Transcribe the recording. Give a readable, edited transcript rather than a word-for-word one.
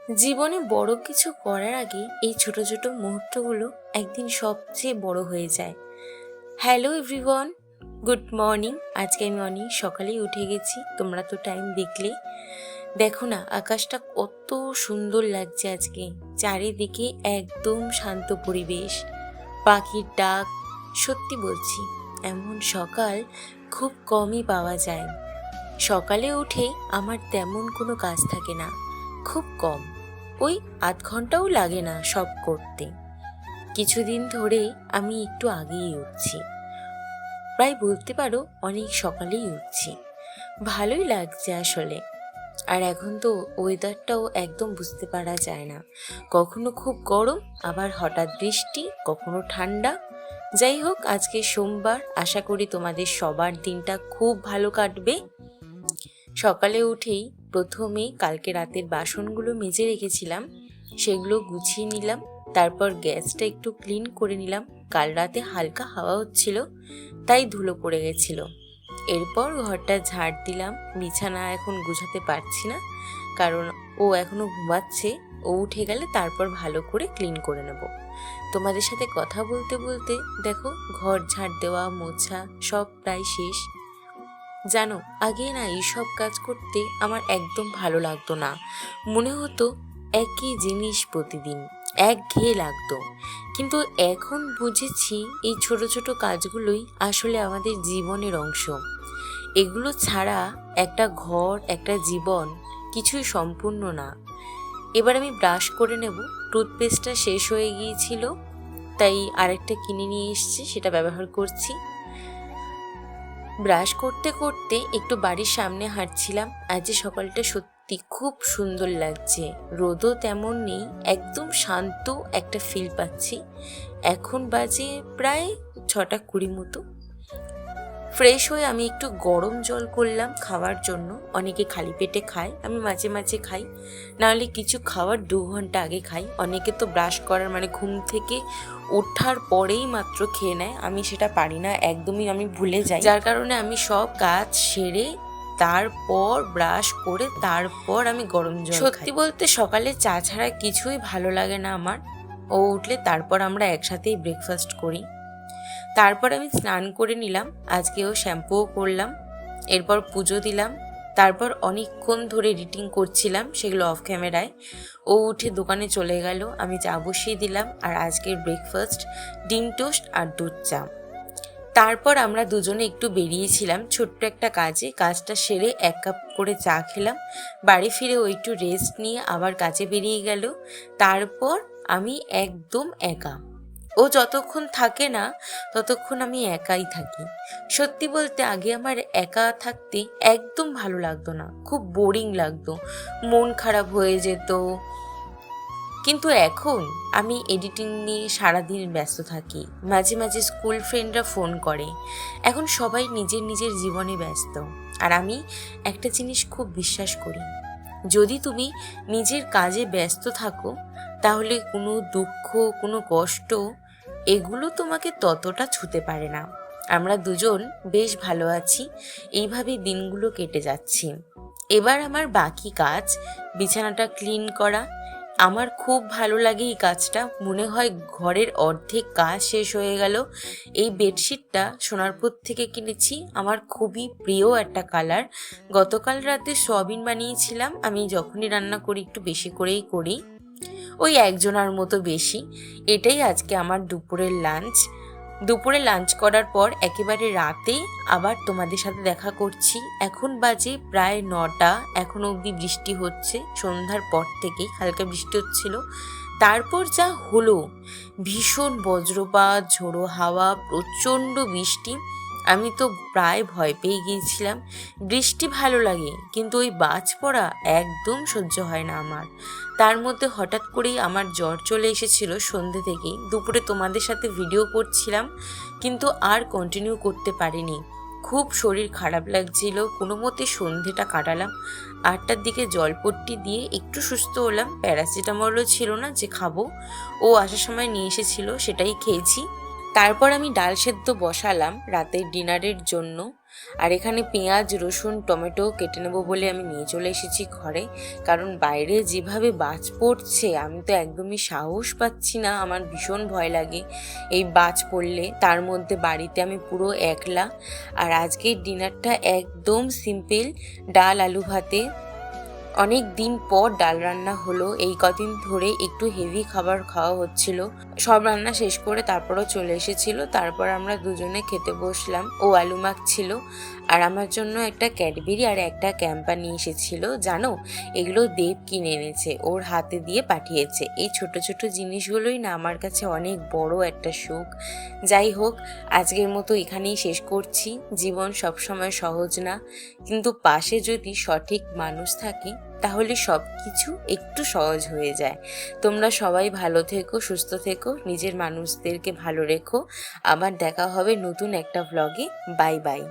জীবনে বড় কিছু করার আগে এই ছোট ছোট মুহূর্তগুলো একদিন সবচেয়ে বড় হয়ে যায়। Hello everyone, good morning. আজকে আমি অনেক সকালেই উঠে গেছি, তোমরা তো টাইম দেখলে। দেখো না, আকাশটা কত সুন্দর লাগছে আজকে। চারিদিকে একদম শান্ত পরিবেশ, পাখির ডাক। সত্যি বলছি, এমন সকাল খুব কমই পাওয়া যায়। সকালে উঠে আমার তেমন কোনো কাজ থাকে না, খুব কম। ওই আধ ঘন্টাও লাগে না সব করতে। কিছুদিন ধরে আমি একটু আগেই উঠছি, প্রায় বলতে পারো অনেক সকালেই উঠছি। ভালোই লাগছে আসলে। আর এখন তো ওয়েদারটাও একদম বুঝতে পারা যায় না, কখনো খুব গরম, আবার হঠাৎ বৃষ্টি, কখনো ঠান্ডা। যাই হোক, আজকে সোমবার, আশা করি তোমাদের সবার দিনটা খুব ভালো কাটবে। সকালে উঠেই প্রথমে কালকে রাতের বাসনগুলো মেজে রেখেছিলাম, সেগুলো গুছিয়ে নিলাম। তারপর গ্যাসটা একটু ক্লিন করে নিলাম। কাল রাতে হালকা হাওয়া হচ্ছিল, তাই ধুলো পড়ে গেছিল। এরপর ঘরটা ঝাড় দিলাম। বিছানা এখন গুছাতে পারছি না, কারণ ও এখনো ঘুমাচ্ছে। ও উঠে গেলে তারপর ভালো করে ক্লিন করে নেব। তোমাদের সাথে কথা বলতে বলতে দেখো, ঘর ঝাড় দেওয়া, মোছা সব প্রায় শেষ। জানো, আগে না এইসব কাজ করতে আমার একদম ভালো লাগতো না। মনে হতো একই জিনিস প্রতিদিন, একঘেয়ে লাগতো। কিন্তু এখন বুঝেছি, এই ছোট ছোট কাজগুলোই আসলে আমাদের জীবনের অংশ। এগুলো ছাড়া একটা ঘর, একটা জীবন কিছুই সম্পূর্ণ না। এবার আমি ব্রাশ করে নেব। টুথপেস্টটা শেষ হয়ে গিয়েছিল, তাই আরেকটা কিনে নিয়ে এসেছি, সেটা ব্যবহার করছি। ব্রাশ করতে করতে একটু বাড়ির সামনে হাঁটছিলাম। আজ সকালটা সত্যি খুব সুন্দর লাগছে, রোদও তেমন নেই, একদম শান্ত একটা ফিল পাচ্ছি। এখন বাজে প্রায় 6:20 মতো। ফ্রেশ হয়ে আমি একটু গরম জল করলাম খাওয়ার জন্য। অনেকে খালি পেটে খায়, আমি মাঝে মাঝে খাই, নাহলে কিছু খাওয়ার 2 ঘন্টা আগে খাই। অনেকে তো ব্রাশ করার মানে ঘুম থেকে ওঠার পরেই মাত্র খেয়ে নেয়, আমি সেটা পারি না একদমই, আমি ভুলে যাই। যার কারণে আমি সব কাজ সেরে তারপর ব্রাশ করে তারপর আমি গরম জল খাই। সত্যি বলতে সকালে চা ছাড়া কিছুই ভালো লাগে না আমার। ও উঠলে তারপর আমরা একসাথেই ব্রেকফাস্ট করি। তারপর আমি স্নান করে নিলাম, আজকেও শ্যাম্পুও করলাম। এরপর পুজো দিলাম। তারপর অনেকক্ষণ ধরে এডিটিং করছিলাম, সেগুলো অফ ক্যামেরায়। ও উঠে দোকানে চলে গেল, আমি চা বসিয়ে দিলাম। আর আজকের ব্রেকফাস্ট ডিম টোস্ট আর দুধ চা। তারপর আমরা দুজনে একটু বেরিয়েছিলাম ছোট্ট একটা কাজে। কাজটা সেরে 1 কাপ করে চা খেলাম। বাড়ি ফিরে ও একটু রেস্ট নিয়ে আবার কাজে বেরিয়ে গেল। তারপর আমি একদম একা। ও যতক্ষণ থাকে না ততক্ষণ আমি একাই থাকি। সত্যি বলতে আগে আমার একা থাকতে একদম ভালো লাগতো না, খুব বোরিং লাগতো, মন খারাপ হয়ে যেত। কিন্তু এখন আমি এডিটিং নিয়ে সারাদিন ব্যস্ত থাকি। মাঝে মাঝে স্কুল ফ্রেন্ডরা ফোন করে। এখন সবাই নিজের নিজের জীবনে ব্যস্ত। আর আমি একটা জিনিস খুব বিশ্বাস করি, যদি তুমি নিজের কাজে ব্যস্ত থাকো, তাহলে কোনো দুঃখ, কোনো কষ্ট এগুলো তোমাকে ততটা ছুঁতে পারে না। আমরা দুজন বেশ ভালো আছি, এইভাবেই দিনগুলো কেটে যাচ্ছি। এবার আমার বাকি কাজ, বিছানাটা ক্লিন করা। আমার খুব ভালো লাগে এই কাজটা, মনে হয় ঘরের অর্ধেক কাজ শেষ হয়ে গেল। এই বেডশিটটা সোনারপুর থেকে কিনেছি, আমার খুবই প্রিয় একটা কালার। গতকাল রাতে সয়াবিন বানিয়েছিলাম, আমি যখনই রান্না করি একটু বেশি করেই করি, ওই একজনের মতো বেশি। এটাই আজকে আমার দুপুরের লাঞ্চ। দুপুরে লাঞ্চ করার পর একেবারে রাতে আবার তোমাদের সাথে দেখা করছি। এখন বাজে প্রায় 9টা, এখনো অবধি বৃষ্টি হচ্ছে। সন্ধ্যার পর থেকেই হালকা বৃষ্টি হচ্ছিল। তারপর যা হলো, ভীষণ বজ্রপাত, ঝোড়ো হাওয়া, প্রচণ্ড বৃষ্টি। আমি তো প্রায় ভয় পেয়ে গিয়েছিলাম। বৃষ্টি ভালো লাগে, কিন্তু ওই বাজ পড়া একদম সহ্য হয় না আমার। তার মধ্যে হঠাৎ করেই আমার জ্বর চলে এসেছিল সন্ধ্যে থেকেই। দুপুরে তোমাদের সাথে ভিডিও করছিলাম, কিন্তু আর কন্টিনিউ করতে পারিনি। খুব শরীর খারাপ লাগছিল, কোনো মতে সন্ধ্যেটা কাটালাম। 8টার দিকে জলপট্টি দিয়ে একটু সুস্থ হলাম। প্যারাসিটামলও ছিল না যে খাবো, ও আসার সময় নিয়ে এসেছিল, সেটাই খেয়েছি। তারপর আমি ডাল সেদ্ধ বসালাম রাতের ডিনারের জন্য। আর এখানে পেঁয়াজ, রসুন, টমেটো কেটে নেবো বলে আমি নিয়ে চলে এসেছি ঘরে, কারণ বাইরে যেভাবে বাজ পড়ছে আমি তো একদমই সাহস পাচ্ছি না, আমার ভীষণ ভয় লাগে এই বাজ পড়লে, তার মধ্যে বাড়িতে আমি পুরো একলা। আর আজকের ডিনারটা একদম সিম্পল, ডাল আলু ভাতে। অনেক দিন পর ডাল রান্না হলো, এই কদিন ধরে একটু হেভি খাবার খাওয়া হচ্ছিল। সব রান্না শেষ করে তারপরও চলে এসেছিল, তারপর আমরা দুজনে খেতে বসলাম। ও আলু মাখছিল আর আমার জন্য একটা ক্যাডবেরি আর একটা ক্যাম্পা নিয়ে এসেছিল। জানো, এগুলো দেব কিনে এনেছে, ওর হাতে দিয়ে পাঠিয়েছে। এই ছোট ছোট জিনিসগুলোই না আমার কাছে অনেক বড় একটা সুখ। যাই হোক, আজকের মতো এখানেই শেষ করছি। জীবন সবসময় সহজ না, কিন্তু পাশে যদি সঠিক মানুষ থাকে তাহলে সব কিছু একটু সহজ হয়ে যায়। তোমরা সবাই ভালো থেকো, সুস্থ থেকো, নিজের মানুষদেরকে ভালো রেখো। আবার দেখা হবে নতুন একটা ভ্লগে। Bye bye.